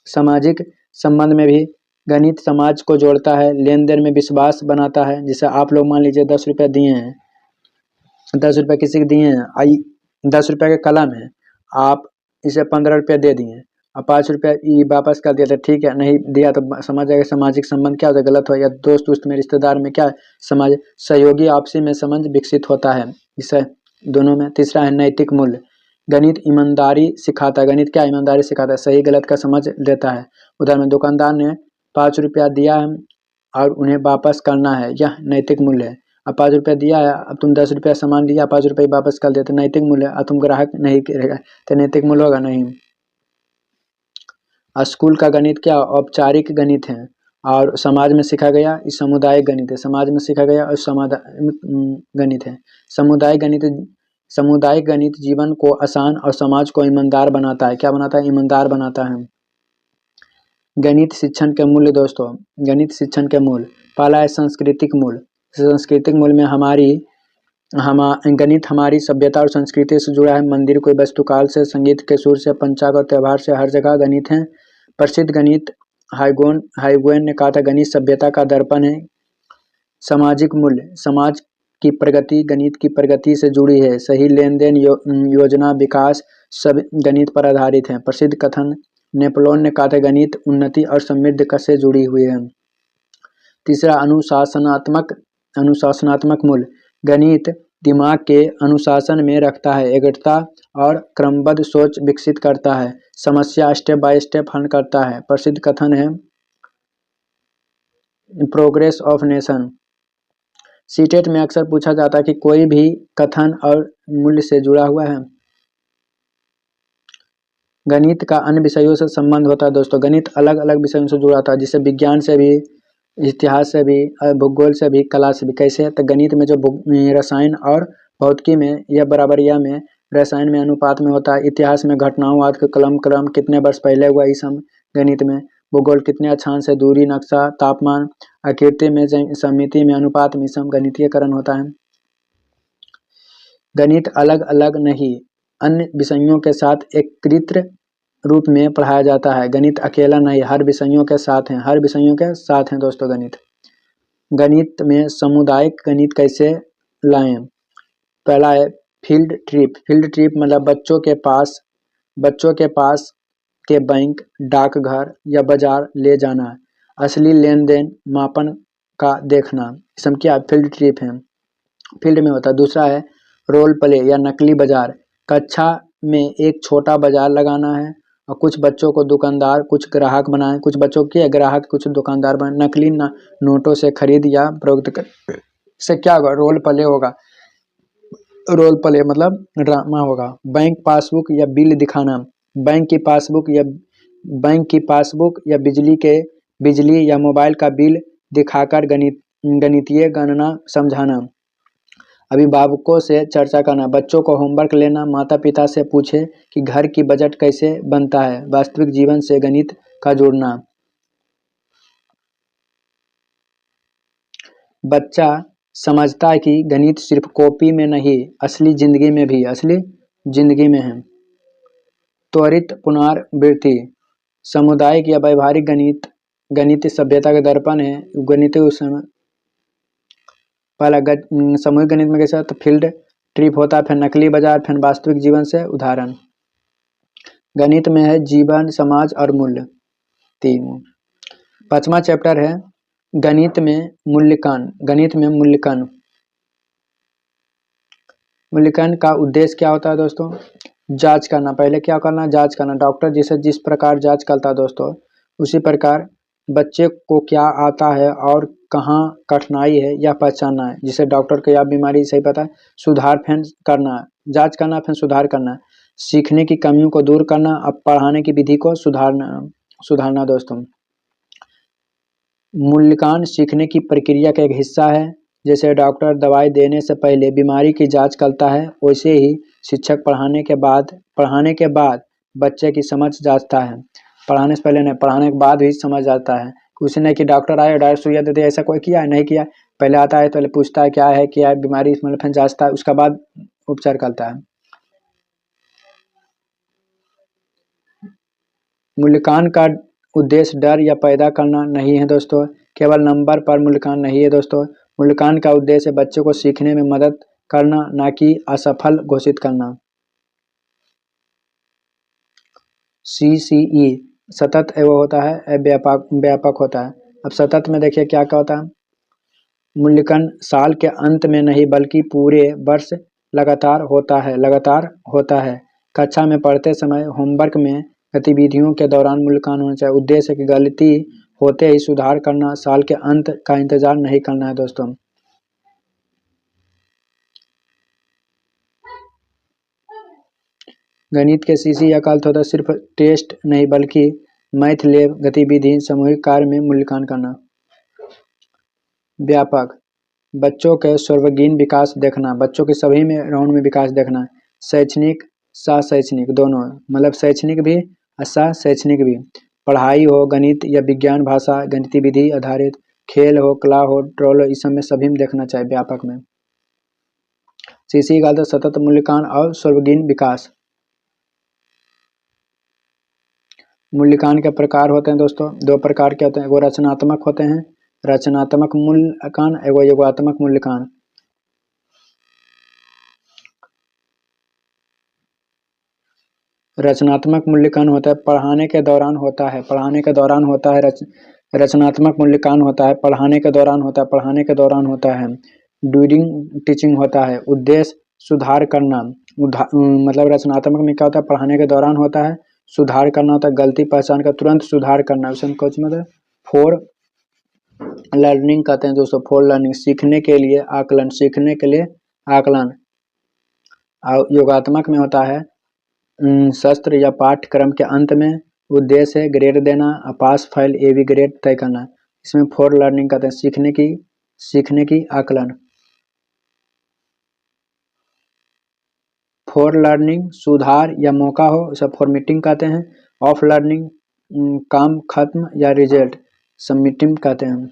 सामाजिक संबंध में भी गणित समाज को जोड़ता है, लेन देन में विश्वास बनाता है। जैसे आप लोग मान लीजिए 10 रुपया दिए हैं, 10 रुपये किसी को दिए हैं, आई 10 रुपये का कलम है, आप इसे 15 रुपया दे दिए, अब 5 रुपया वापस कर दिया तो ठीक है, नहीं दिया तो समझ जाएगा सामाजिक संबंध क्या होता है, गलत हो। या दोस्त में रिश्तेदार में क्या समाज सहयोगी आपसी में संबंध विकसित होता है इसे दोनों में। तीसरा है नैतिक मूल्य, गणित ईमानदारी सिखाता है। गणित क्या ईमानदारी सिखाता है, सही गलत का समझ देता है। उदाहरण में दुकानदार ने 5 रुपया दिया है और उन्हें वापस करना है, यह नैतिक मूल्य है। अब 5 रुपया दिया है, अब तुम 10 रुपया सामान लिया, 5 रुपये वापस कर देते, नैतिक मूल्य। अब तुम ग्राहक नहीं करेगा तो नैतिक मूल्य होगा नहीं। स्कूल का गणित क्या औपचारिक गणित है और समाज में सीखा गया इस सामुदायिक गणित है, समाज में सीखा गया और गणित है। सामुदायिक गणित जीवन को आसान और समाज को ईमानदार बनाता है। क्या बनाता है? ईमानदार बनाता है। गणित शिक्षण के मूल्य दोस्तों, गणित शिक्षण के मूल्य, पहला है सांस्कृतिक मूल्य। सांस्कृतिक मूल्य में गणित हमारी सभ्यता और संस्कृति से जुड़ा है। मंदिर कोई वस्तुकाल से, संगीत के सुर से, पंचांग और त्यौहार से, हर जगह गणित है। प्रसिद्ध गणित हाइगोन ने कहा था गणित सभ्यता का दर्पण है। सामाजिक मूल्य, समाज की प्रगति गणित की प्रगति से जुड़ी है। सही लेन देन, योजना, विकास सब गणित पर आधारित है। प्रसिद्ध कथन नेपोलियन ने कहा था गणित उन्नति और समृद्धि से जुड़ी हुई है। तीसरा अनुशासनात्मक मूल्य, गणित दिमाग के अनुशासन में रखता है, एकाग्रता और क्रमबद्ध सोच विकसित करता है, समस्या स्टेप बाय स्टेप हल करता है। प्रसिद्ध कथन है प्रोग्रेस ऑफ नेशन। सीटेट में अक्सर पूछा जाता है कि कोई भी कथन और मूल्य से जुड़ा हुआ है। गणित का अन्य विषयों से संबंध होता है दोस्तों। गणित अलग अलग विषयों से जुड़ा होता है, जिससे विज्ञान से भी, इतिहास से भी, भूगोल से भी, कला से भी। कैसे? तो गणित में जो रसायन और भौतिकी में या बराबरिया में, रसायन में अनुपात में होता है। इतिहास में घटनाओं आज के क्रम कितने वर्ष पहले हुआ, इस हम गणित में। भूगोल कितने अक्षांश से दूरी, नक्शा, तापमान, आकृति में, समिति में, अनुपात में, सब गणितीयकरण होता है। गणित अलग अलग नहीं, अन्य विषयों के साथ एकीकृत रूप में पढ़ाया जाता है। गणित अकेला नहीं, हर विषयों के साथ है, हर विषयों के साथ है दोस्तों गणित। गणित में सामुदायिक गणित कैसे लाएं? पहला है फील्ड ट्रिप। फील्ड ट्रिप मतलब बच्चों के पास के बैंक, डाकघर या बाजार ले जाना, असली लेन देन मापन का देखना, सब क्या फील्ड ट्रिप है, फील्ड में होता है। दूसरा है रोल प्ले या नकली बाजार। कक्षा में एक छोटा बाजार लगाना है और कुछ बच्चों को दुकानदार, कुछ ग्राहक बनाए, कुछ बच्चों के ग्राहक, कुछ दुकानदार बनाए। नकली नोटों से खरीद या प्रयुक्त कर, इससे क्या होगा? रोल प्ले होगा। रोल प्ले मतलब ड्रामा होगा। बैंक पासबुक या बिल दिखाना, बैंक की पासबुक या बिजली या मोबाइल का बिल दिखाकर गणितीय गणना समझाना। अभिभावकों से चर्चा करना, बच्चों को होमवर्क लेना, माता पिता से पूछे कि घर की बजट कैसे बनता है। वास्तविक जीवन से गणित का जोड़ना। बच्चा समझता है कि गणित सिर्फ कॉपी में नहीं, असली जिंदगी में है। त्वरित पुनरावृत्ति, सामुदायिक या व्यवहारिक गणित सभ्यता का दर्पण है। गणित उस समय पहला सामूहिक गणित में कैसा? तो फील्ड ट्रिप होता है, फिर नकली बाजार, फिर वास्तविक जीवन से उदाहरण। गणित में है जीवन, समाज और मूल्य, 3। 5वां चैप्टर है गणित में मूल्यांकन। गणित में मूल्यांकन का उद्देश्य क्या होता है दोस्तों? जांच करना। पहले क्या करना? जांच करना। डॉक्टर जिस प्रकार जांच करता है दोस्तों, उसी प्रकार बच्चे को क्या आता है और कहाँ कठिनाई है यह पहचानना है, जिसे डॉक्टर को यह बीमारी सही पता है। सुधार फिर करना, जांच करना फिर सुधार करना, सीखने की कमियों को दूर करना, अब पढ़ाने की विधि को सुधारना दोस्तों। मूल्यांकन सीखने की प्रक्रिया का एक हिस्सा है। जैसे डॉक्टर दवाई देने से पहले बीमारी की जांच करता है, वैसे ही शिक्षक पढ़ाने के बाद बच्चे की समझ जांचता है। पढ़ाने से पहले नहीं, पढ़ाने के बाद भी समझ आता है। कुछ नहीं कि डॉक्टर आए डायरेक्ट सुइया दे दे, ऐसा कोई किया है? नहीं किया। पहले आता है तो पहले पूछता है क्या है बीमारी, मतलब फिर जांचता है, उसके बाद उपचार करता है। मूल्यांकन का उद्देश्य डर या पैदा करना नहीं है दोस्तों, केवल नंबर पर मूल्यांकन नहीं है दोस्तों। मूल्यांकन का उद्देश्य बच्चों को सीखने में मदद करना, ना कि असफल घोषित करना। CCE सतत एवं होता है, व्यापक होता है। अब सतत में देखिए क्या क्या होता है। मूल्यांकन साल के अंत में नहीं बल्कि पूरे वर्ष लगातार होता है। कक्षा में पढ़ते समय, होमवर्क में, गतिविधियों के दौरान मूल्यांकन होना चाहिए। उद्देश्य की गलती होते ही सुधार करना, साल के अंत का इंतजार नहीं करना है दोस्तों। गणित के CC का अर्थ होता है सिर्फ टेस्ट नहीं बल्कि मैथ लैब गतिविधि, सामूहिक कार्य में मूल्यांकन करना। व्यापक, बच्चों के सर्वांगीण विकास देखना, बच्चों के सभी में राउंड में विकास देखना। शैक्षणिक, सह-शैक्षणिक दोनों, मतलब शैक्षणिक भी और सह-शैक्षणिक भी। पढ़ाई हो, गणित या विज्ञान, भाषा, गतिविधि आधारित, खेल हो, कला हो, ड्रॉल हो, इस सब में सभी में देखना चाहिए व्यापक में। CC का अर्थ सतत मूल्यांकन और सर्वांगीण विकास। मूल्यांकन के प्रकार होते हैं दोस्तों, 2 प्रकार के होते हैं। वो रचनात्मक होते हैं, रचनात्मक मूल्यांकन, एवं योगात्मक मूल्यांकन। रचनात्मक मूल्यांकन होता है पढ़ाने के दौरान होता है, रचनात्मक मूल्यांकन होता है पढ़ाने के दौरान होता है। ड्यूरिंग टीचिंग होता है, उद्देश्य सुधार करना। मतलब रचनात्मक में क्या होता है? पढ़ाने के दौरान होता है, सुधार करना होता है, गलती पहचान कर तुरंत सुधार करना। उसे कुछ मतलब फॉर लर्निंग कहते हैं दोस्तों, फॉर लर्निंग, सीखने के लिए आकलन। और योगात्मक में होता है सत्र या पाठ्यक्रम के अंत में उद्देश्य है ग्रेड देना, पास फाइल एवी ग्रेड तय करना। इसमें फॉर लर्निंग कहते हैं सीखने की आकलन। फॉर लर्निंग सुधार या मौका हो उसे फॉर्मेटिंग कहते हैं। ऑफ लर्निंग काम खत्म या रिजल्ट सबमिटिंग कहते हैं।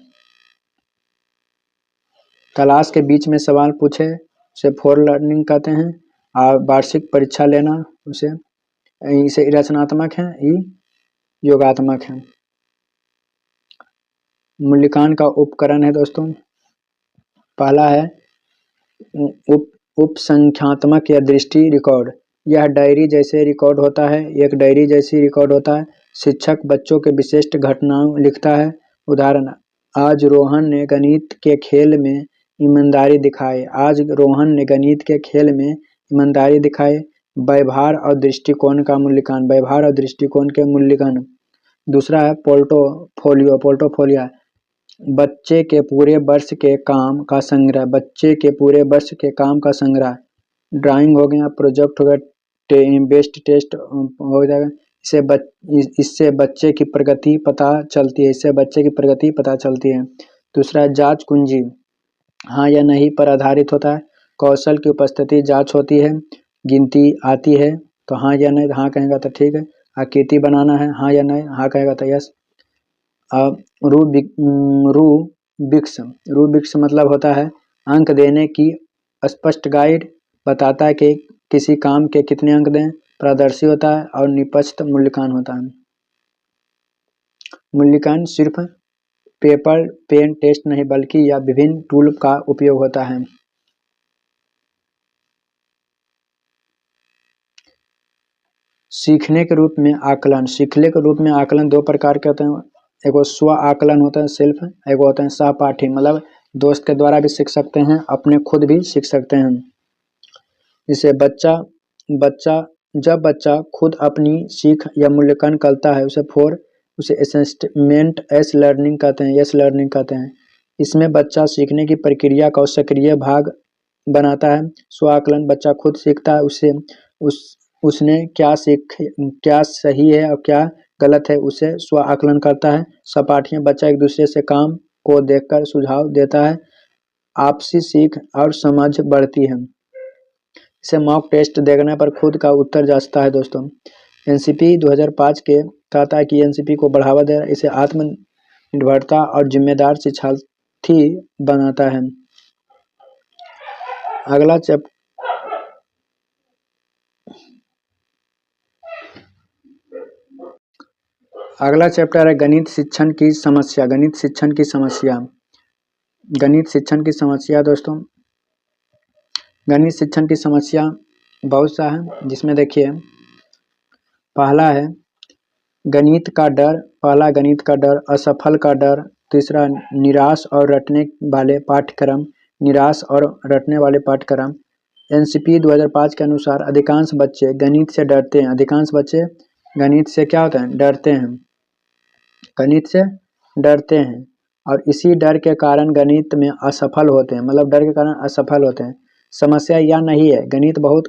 क्लास के बीच में सवाल पूछे उसे फॉर लर्निंग कहते हैं। और वार्षिक परीक्षा लेना उसे इसे रचनात्मक है, ये योगात्मक है। मूल्यांकन का उपकरण है दोस्तों, पहला है उपसंख्यात्मक या दृष्टि रिकॉर्ड। यह डायरी जैसे रिकॉर्ड होता है, एक डायरी जैसी रिकॉर्ड होता है। शिक्षक बच्चों के विशिष्ट घटनाओं लिखता है। उदाहरण, आज रोहन ने गणित के खेल में ईमानदारी दिखाई। आज रोहन ने गणित के खेल में ईमानदारी दिखाई। व्यवहार और दृष्टिकोण का मूल्यांकन, व्यवहार और दृष्टिकोण के मूल्यांकन। दूसरा है पोर्टफोलियो, बच्चे के पूरे वर्ष के काम का संग्रह, बच्चे के पूरे वर्ष के काम का संग्रह। ड्राइंग हो गया, प्रोजेक्ट हो गया, बेस्ट टेस्ट हो जाएगा। इससे बच्चे की प्रगति पता चलती है, इससे बच्चे की प्रगति पता चलती है। दूसरा है जांच कुंजी, हाँ या नहीं पर आधारित होता है। कौशल की उपस्थिति जांच होती है। गिनती आती है तो हाँ या नहीं, हाँ कहेगा तो ठीक है। आकृति बनाना है, हाँ या नहीं, हाँ कहेगा तो यस। रूबिक्स मतलब होता है अंक देने की स्पष्ट गाइड, बताता है कि किसी काम के कितने अंक दें। पारदर्शी होता है और निष्पक्ष मूल्यांकन होता है। मूल्यांकन सिर्फ पेपर पेन टेस्ट नहीं बल्कि यह विभिन्न टूल का उपयोग होता है। सीखने के रूप में आकलन दो प्रकार के होते हैं। एक स्व आकलन होता है सेल्फ, एक होता है सहपाठी, मतलब दोस्त के द्वारा भी सीख सकते हैं, अपने खुद भी सीख सकते हैं। जिसे जब बच्चा खुद अपनी सीख या मूल्यांकन करता है उसे असेसमेंट एस लर्निंग कहते हैं। इसमें बच्चा सीखने की प्रक्रिया का सक्रिय भाग बनाता है। स्व आकलन, बच्चा खुद सीखता है, उसने क्या सही है और क्या गलत है उसे स्व आकलन करता है। सहपाठियाँ, बच्चा एक दूसरे से काम को देखकर सुझाव देता है, आपसी सीख और समझ बढ़ती है। इसे मॉक टेस्ट देखने पर खुद का उत्तर जांचता है दोस्तों। एनसीपी 2005 के कहता है कि एनसीपी को बढ़ावा दे, इसे आत्मनिर्भरता और जिम्मेदार शिक्षार्थी बनाता है। अगला चैप्टर है गणित शिक्षण की समस्या। गणित शिक्षण दोस्तों, गणित शिक्षण की समस्या बहुत सा है, जिसमें देखिए पहला है गणित का डर, असफल का डर। तीसरा निराश और रटने वाले पाठ्यक्रम। एनसीपी 2005 के अनुसार अधिकांश बच्चे गणित से डरते हैं। गणित से डरते हैं और इसी डर के कारण गणित में असफल होते हैं, समस्या यह नहीं है गणित बहुत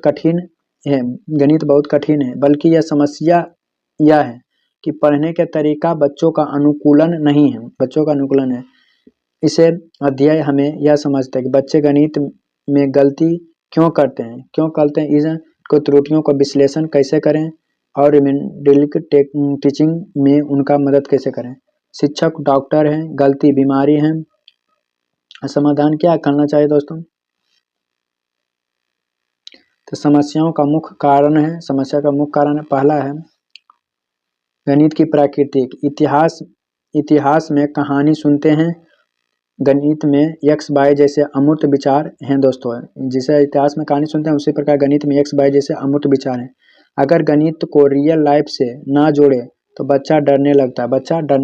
कठिन है, बल्कि यह समस्या यह है कि पढ़ने के तरीका बच्चों का अनुकूलन है। इसे अध्ययन हमें यह समझता है कि बच्चे गणित में गलती क्यों करते हैं, इसको त्रुटियों का विश्लेषण कैसे करें और रिमेडियल टीचिंग में उनका मदद कैसे करें। शिक्षक डॉक्टर हैं, गलती बीमारी है, समाधान क्या करना चाहिए दोस्तों। तो समस्या का मुख्य कारण है, पहला है गणित की प्राकृतिक। इतिहास में कहानी सुनते हैं, गणित में एक्स वाई जैसे अमूर्त विचार हैं दोस्तों। जिसे इतिहास में कहानी सुनते हैं उसी प्रकार गणित में एक्स वाई जैसे अमूर्त विचार हैं। अगर गणित को रियल लाइफ से ना जोड़े तो बच्चा डरने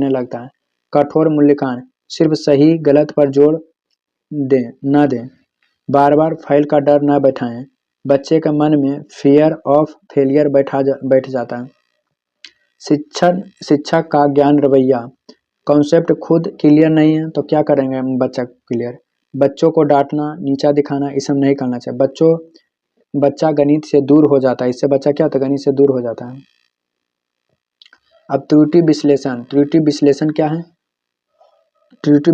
लगता है। कठोर मूल्यांकन, सिर्फ सही गलत पर जोर न दें, बार बार फेल का डर न बैठाएं। बच्चे के मन में फियर ऑफ फेलियर बैठ जाता है। शिक्षक का ज्ञान रवैया, कॉन्सेप्ट खुद क्लियर नहीं है तो क्या करेंगे हम बच्चा क्लियर। बच्चों को डांटना, नीचा दिखाना, ये सब नहीं करना चाहिए। बच्चा गणित से दूर हो जाता है, इससे बच्चा क्या होता है, गणित से दूर हो जाता है। अब त्रुटि विश्लेषण, त्रुटि विश्लेषण क्या है, त्रुटि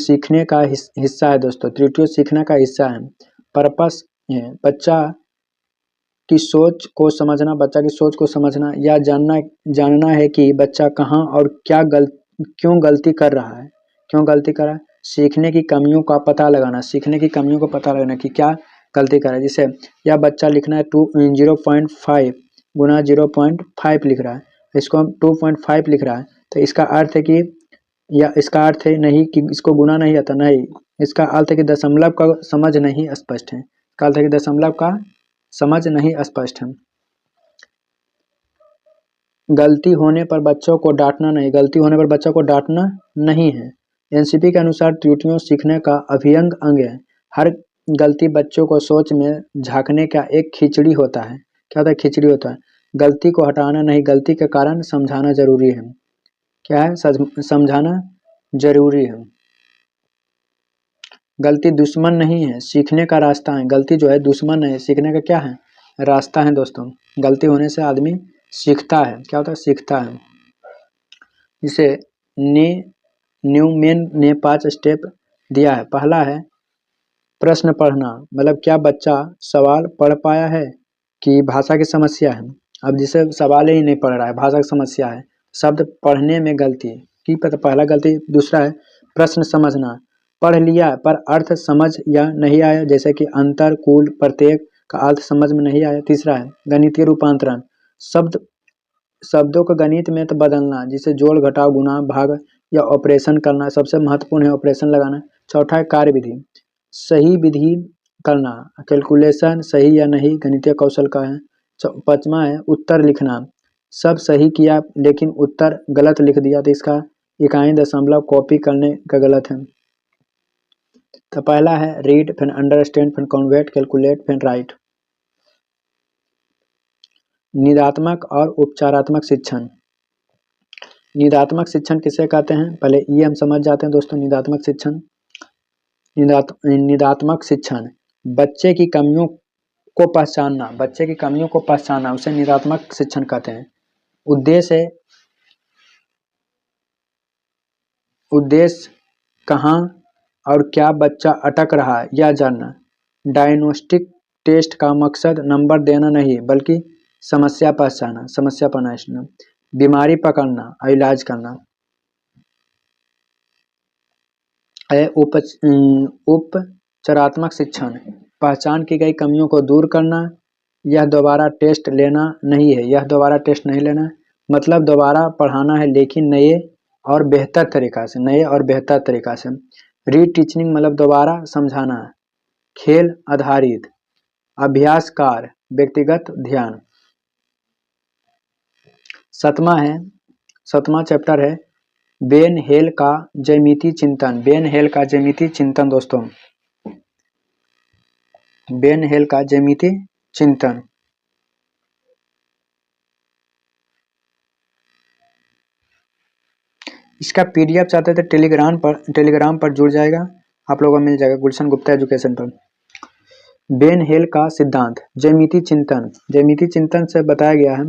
सीखने का हिस्सा है दोस्तों, त्रुटि सीखने का हिस्सा है, पर्पस है, बच्चा की सोच को समझना, बच्चा की सोच को समझना या जानना है कि बच्चा कहाँ और क्यों गलती कर रहा है, क्यों गलती कर रहा है। सीखने की कमियों का पता लगाना, सीखने की कमियों को पता लगाना कि क्या गलती कर रहा है। जैसे यह बच्चा लिखना है 0.5 गुना 0.5 लिख रहा है, इसको हम 2.5 लिख रहा है, तो इसका अर्थ है कि, या इसका अर्थ है नहीं कि इसको गुना नहीं आता, नहीं, इसका अर्थ है कि दशमलव का समझ नहीं स्पष्ट है, इसका अर्थ है कि दशमलव का समझ नहीं स्पष्ट है। गलती होने पर बच्चों को डांटना नहीं, गलती होने पर बच्चों को डांटना नहीं है। एनसीपी के अनुसार त्रुटियों सीखने का अभिन्न अंग है। हर गलती बच्चों को सोच में झांकने का एक खिचड़ी होता है। क्या होता है, खिचड़ी होता है। गलती को हटाना नहीं, गलती के कारण समझाना जरूरी है। क्या है, समझाना जरूरी है। गलती दुश्मन नहीं है, सीखने का रास्ता है। गलती जो है दुश्मन है, सीखने का क्या है, रास्ता है दोस्तों। गलती होने से आदमी सीखता है, क्या होता है, सीखता है। जिसे न्यूमैन ने 5 स्टेप दिया है। पहला है प्रश्न पढ़ना, मतलब क्या बच्चा सवाल पढ़ पाया है कि भाषा की समस्या है। अब जिसे सवाल ही नहीं पढ़ रहा है, भाषा की समस्या है, शब्द पढ़ने में गलती की पहला गलती। दूसरा है प्रश्न समझना, पढ़ लिया पर अर्थ समझ या नहीं आया, जैसे कि अंतर, कुल, प्रत्येक का अर्थ समझ में नहीं आया। तीसरा है गणितीय रूपांतरण, शब्दों को गणित में तो बदलना, जिसे जोड़ घटाव गुणा भाग या ऑपरेशन करना, सबसे महत्वपूर्ण है ऑपरेशन लगाना। चौथा है कार्य विधि, सही विधि करना, कैलकुलेशन सही या नहीं गणितीय कौशल का है। पांचवा है उत्तर लिखना, सब सही किया लेकिन उत्तर गलत लिख दिया तो इसका इकाई दशमलव कॉपी करने का गलत है। तो पहला है रीड, फिर अंडरस्टैंड, फिर कन्वर्ट, कैलकुलेट, फिर राइट। निदात्मक और उपचारात्मक शिक्षण, निदात्मक शिक्षण किसे कहते हैं, पहले ये हम समझ जाते हैं दोस्तों। निदात्मक शिक्षण, निदात्मक शिक्षण बच्चे की कमियों को पहचानना, बच्चे की कमियों को पहचानना, उसे निदात्मक शिक्षण कहते हैं। उद्देश्य कहाँ और क्या बच्चा अटक रहा है यह जानना। डायग्नोस्टिक टेस्ट का मकसद नंबर देना नहीं बल्कि समस्या पहचानना, बीमारी पकड़ना और इलाज करना। उपचारात्मक शिक्षण, पहचान की गई कमियों को दूर करना, यह दोबारा टेस्ट लेना नहीं है, यह दोबारा टेस्ट नहीं लेना है, मतलब दोबारा पढ़ाना है लेकिन नए और बेहतर तरीका से, नए और बेहतर तरीका से। रीटीचिंग मतलब दोबारा समझाना है। खेल आधारित, अभ्यासकार, व्यक्तिगत ध्यान। सातवां चैप्टर है बेन हेल का ज्यामिति चिंतन, बेन हेल का ज्यामिति चिंतन दोस्तों, बेन हेल का ज्यामिति चिंतन। इसका पीडीएफ चाहते थे टेलीग्राम पर जुड़ जाएगा, आप लोगों को मिल जाएगा गुलशन गुप्ता एजुकेशन पर। बेन हेल का सिद्धांत, ज्यामिति चिंतन, ज्यामिति चिंतन से बताया गया है।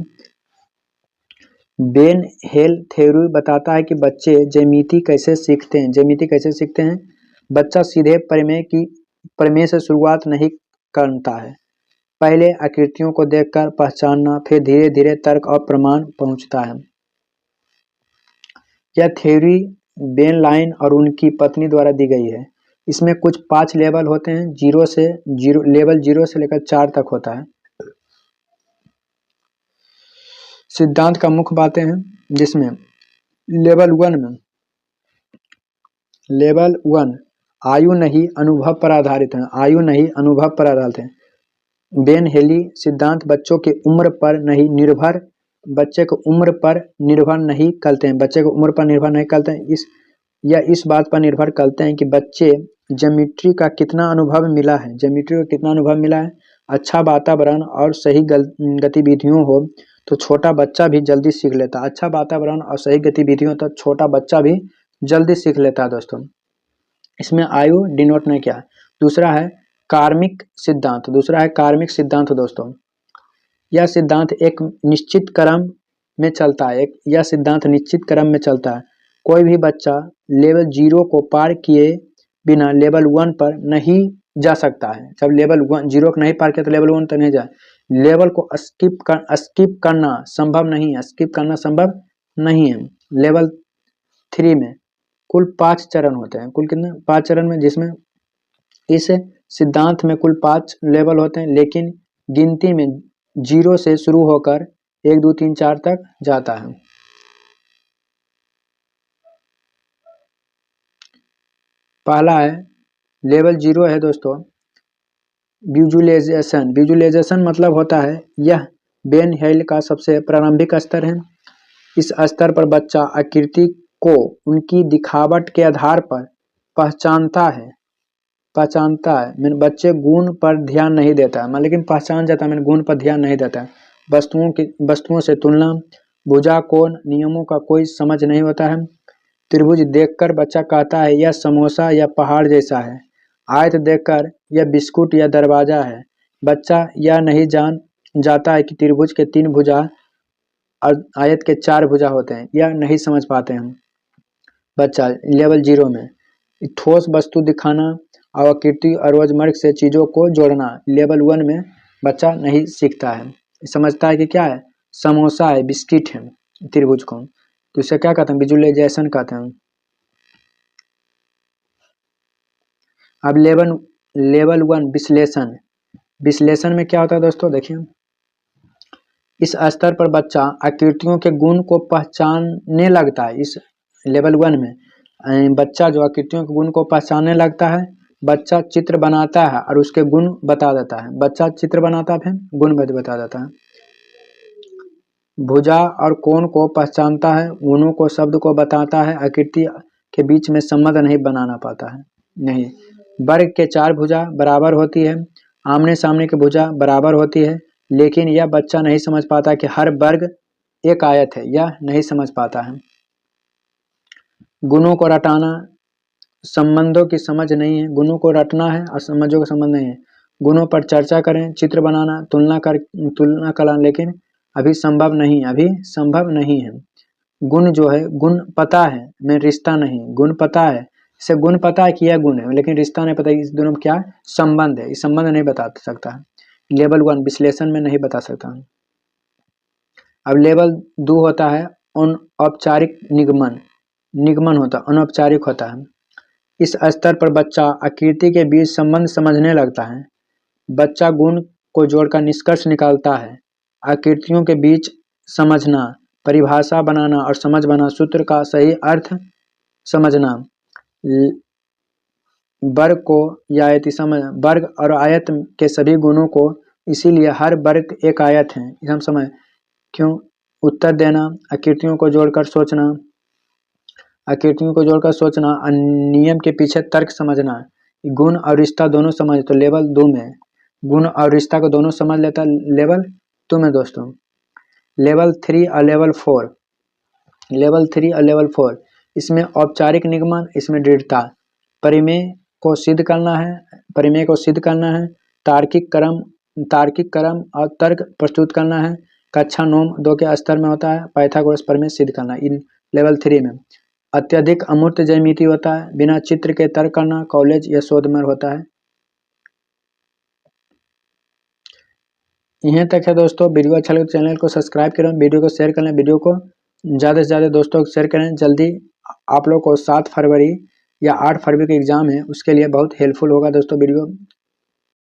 बेन हेल थ्योरी बताता है कि बच्चे ज्यामिति कैसे सीखते हैं, ज्यामिति कैसे सीखते हैं। बच्चा सीधे प्रमेय से शुरुआत नहीं करता है, पहले आकृतियों को देखकर पहचानना, फिर धीरे धीरे तर्क और प्रमाण पहुंचता है। यह थ्योरी बेन लाइन और उनकी पत्नी द्वारा दी गई है। इसमें कुछ 5 लेवल होते हैं, लेवल 0 से लेकर 4 तक होता है। सिद्धांत का मुख्य बातें हैं, जिसमें लेवल 1 आयु नहीं अनुभव पर आधारित है, आयु नहीं अनुभव पर आधारित है। बेन हेली सिद्धांत बच्चों के उम्र पर नहीं निर्भर, बच्चे को उम्र पर निर्भर नहीं करते हैं, बच्चे को उम्र पर निर्भर नहीं करते हैं, इस बात पर निर्भर करते हैं कि बच्चे ज्योमेट्री का कितना अनुभव मिला है, ज्योमेट्री का कितना अनुभव मिला है। अच्छा वातावरण और सही गतिविधियों हो तो छोटा बच्चा भी जल्दी सीख लेता है, अच्छा वातावरण और सही गतिविधियों तो छोटा बच्चा भी जल्दी सीख लेता है दोस्तों। इसमें आयु डिनोट नहीं किया। दूसरा है कार्मिक सिद्धांत, दूसरा है कार्मिक सिद्धांत दोस्तों। यह सिद्धांत एक निश्चित क्रम में चलता है, यह सिद्धांत निश्चित क्रम में चलता है। कोई भी बच्चा लेवल 0 को पार किए बिना लेवल 1 पर नहीं जा सकता है। जब लेवल 0 को नहीं पार किया तो लेवल 1 तक नहीं जाए। लेवल को स्किप करना संभव नहीं है, स्किप करना संभव नहीं है। लेवल 3 में कुल 5 चरण होते हैं, कुल कितने 5 चरण में, जिसमें इस सिद्धांत में कुल 5 लेवल होते हैं, लेकिन गिनती में 0 से शुरू होकर 1 2 3 4 तक जाता है। पहला है लेवल 0 है दोस्तों विजुअलाइजेशन। विजुअलाइजेशन मतलब होता है यह बेन हेल का सबसे प्रारंभिक स्तर है। इस स्तर पर बच्चा आकृति को उनकी दिखावट के आधार पर पहचानता है। मैंने बच्चे गुण पर ध्यान नहीं देता है, लेकिन पहचान जाता है, मैंने गुण पर ध्यान नहीं देता है। वस्तुओं से तुलना, भुजा कोण, नियमों का कोई समझ नहीं होता है। त्रिभुज देखकर बच्चा कहता है यह समोसा या पहाड़ जैसा है। आयत देखकर यह बिस्कुट या दरवाजा है। बच्चा यह नहीं जाता है कि त्रिभुज के 3 भुजा और आयत के 4 भुजा होते हैं, यह नहीं समझ पाते हम। बच्चा लेवल 0 में ठोस वस्तु दिखाना और आकृति और रोजमर्रा से चीजों को जोड़ना लेवल 1 में बच्चा नहीं सीखता है। समझता है कि क्या है, समोसा है, बिस्किट है, त्रिभुज को, तो इसे क्या कहते हैं, विजुअलाइजेशन कहते हैं। अब लेवल 1 विश्लेषण। विश्लेषण में क्या होता है दोस्तों, देखिए इस स्तर पर बच्चा आकृतियों के गुण को पहचानने लगता है। इस लेवल 1 में बच्चा जो आकृतियों के गुण को पहचानने लगता है, बच्चा चित्र बनाता है और उसके गुण बता देता है। बच्चा चित्र बनाता है फिर गुण बता देता है। भुजा और कोण को पहचानता है, गुणों को शब्द को बताता है, आकृति के बीच में संबंध नहीं बनाना पाता है। नहीं, वर्ग के 4 भुजा बराबर होती है, आमने सामने की भुजा बराबर होती है, लेकिन यह बच्चा नहीं समझ पाता कि हर वर्ग एक आयत है, यह नहीं समझ पाता है। गुणों को रटाना, संबंधों की समझ नहीं है, गुणों को रटना है और समझों का संबंध नहीं है। गुणों पर चर्चा करें, चित्र बनाना, तुलना करना, लेकिन अभी संभव नहीं है। गुण जो है, गुण पता है, मैं रिश्ता नहीं, गुण पता है, इसे गुण पता है कि यह गुण है, लेकिन रिश्ता नहीं पता इस दोनों में क्या संबंध है, इस संबंध नहीं बता सकता है। लेवल 1 विश्लेषण में नहीं बता सकता। अब लेवल 2 होता है अनौपचारिक निगमन। निगमन होता है, अनौपचारिक होता है। इस स्तर पर बच्चा आकृति के बीच संबंध समझने लगता है। बच्चा गुण को जोड़कर निष्कर्ष निकालता है। आकृतियों के बीच समझना, परिभाषा बनाना और समझ बना, सूत्र का सही अर्थ समझना, वर्ग और आयत के सभी गुणों को, इसीलिए हर वर्ग एक आयत है, हम समझ क्यों। उत्तर देना, आकृतियों को जोड़कर सोचना, नियम के पीछे तर्क समझना, गुण और रिश्ता दोनों समझ, तो लेवल 2 में गुण और रिश्ता को दोनों समझ लेता लेवल 2 में दोस्तों। लेवल 3 और लेवल 4, इसमें औपचारिक निगमन, इसमें दृढ़ता, परिमेय को सिद्ध करना है, तार्किक क्रम और तर्क प्रस्तुत करना है, कक्षा 9 के स्तर में होता है, पाइथागोरस प्रमेय सिद्ध करना। इन लेवल 3 में अत्यधिक अमूर्त ज्यामिति होता है, बिना चित्र के तर्क करना कॉलेज या शोध में होता है। यहीं तक है दोस्तों। वीडियो अच्छा लगे तो चैनल को सब्सक्राइब करें, वीडियो को शेयर करें, वीडियो को ज़्यादा से ज़्यादा दोस्तों को शेयर करें। जल्दी आप लोग को 7 फरवरी या 8 फरवरी का एग्ज़ाम है, उसके लिए बहुत हेल्पफुल होगा दोस्तों वीडियो।